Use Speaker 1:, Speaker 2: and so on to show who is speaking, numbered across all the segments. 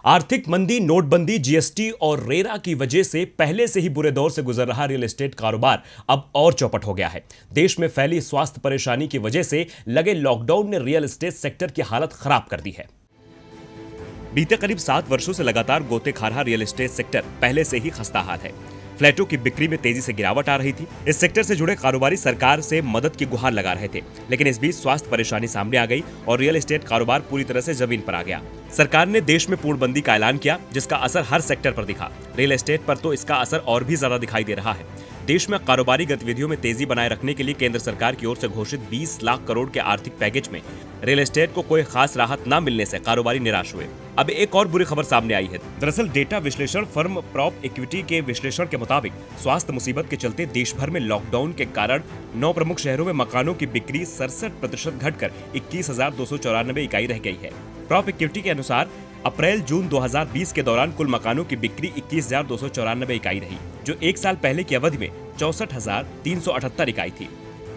Speaker 1: आर्थिक मंदी, नोटबंदी, जीएसटी और रेरा की वजह से पहले से ही बुरे दौर से गुजर रहा रियल एस्टेट कारोबार अब और चौपट हो गया है। देश में फैली स्वास्थ्य परेशानी की वजह से लगे लॉकडाउन ने रियल एस्टेट सेक्टर की हालत खराब कर दी है। बीते करीब 7 वर्षों से लगातार गोते खा रहा रियल एस्टेट सेक्टर पहले से ही खस्ता हाल है। फ्लैटों की बिक्री में तेजी से गिरावट आ रही थी। इस सेक्टर से जुड़े कारोबारी सरकार से मदद की गुहार लगा रहे थे, लेकिन इस बीच स्वास्थ्य परेशानी सामने आ गई और रियल एस्टेट कारोबार पूरी तरह से जमीन पर आ गया। सरकार ने देश में पूर्णबंदी का ऐलान किया, जिसका असर हर सेक्टर पर दिखा। रियल एस्टेट पर तो इसका असर और भी ज्यादा दिखाई दे रहा है। देश में कारोबारी गतिविधियों में तेजी बनाए रखने के लिए केंद्र सरकार की ओर से घोषित 20 लाख करोड़ के आर्थिक पैकेज में रियल एस्टेट को कोई खास राहत न मिलने से कारोबारी निराश हुए। अब एक और बुरी खबर सामने आई है। दरअसल डेटा विश्लेषण फर्म प्रॉप इक्विटी के विश्लेषण के मुताबिक स्वास्थ्य मुसीबत के चलते देश भर में लॉकडाउन के कारण 9 प्रमुख शहरों में मकानों की बिक्री 67% घटकर 21,294 इकाई रह गई है। प्रॉप इक्विटी के अनुसार अप्रैल-जून 2020 के दौरान कुल मकानों की बिक्री 21,294 इकाई रही, जो एक साल पहले की अवधि में 64,378 इकाई थी।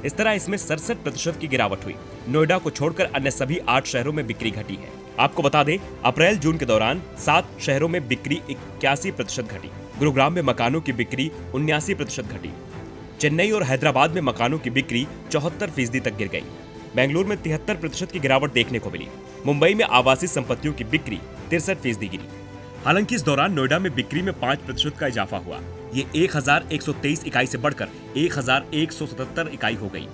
Speaker 1: इस तरह इसमें 67% की गिरावट हुई। नोएडा को छोड़कर अन्य सभी 8 शहरों में बिक्री घटी है। आपको बता दें, अप्रैल-जून के दौरान 7 शहरों में बिक्री 81% घटी। गुरुग्राम में मकानों की बिक्री 79% घटी। चेन्नई और हैदराबाद में मकानों की बिक्री 74% तक गिर गई। बेंगलुरु में 73% की गिरावट देखने को मिली। मुंबई में आवासीय संपत्तियों की बिक्री 63% गिरी। हालांकि इस दौरान नोएडा में बिक्री में 5% का इजाफा हुआ। ये 1123 इकाई से बढ़कर 1177 इकाई हो गई।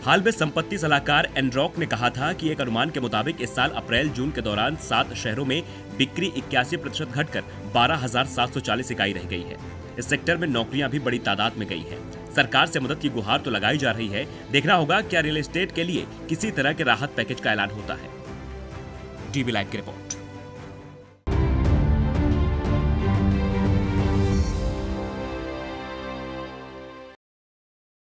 Speaker 1: हाल में संपत्ति सलाहकार एनरॉक ने कहा था कि एक अनुमान के मुताबिक इस साल अप्रैल-जून के दौरान 7 शहरों में बिक्री 81% घटकर 12,740 इकाई रह गई है। इस सेक्टर में नौकरियां भी बड़ी तादाद में गई हैं। सरकार से मदद की गुहार तो लगाई जा रही है। देखना होगा क्या रियल एस्टेट के लिए किसी तरह के राहत पैकेज का ऐलान होता है। टीवी लाइव की रिपोर्ट।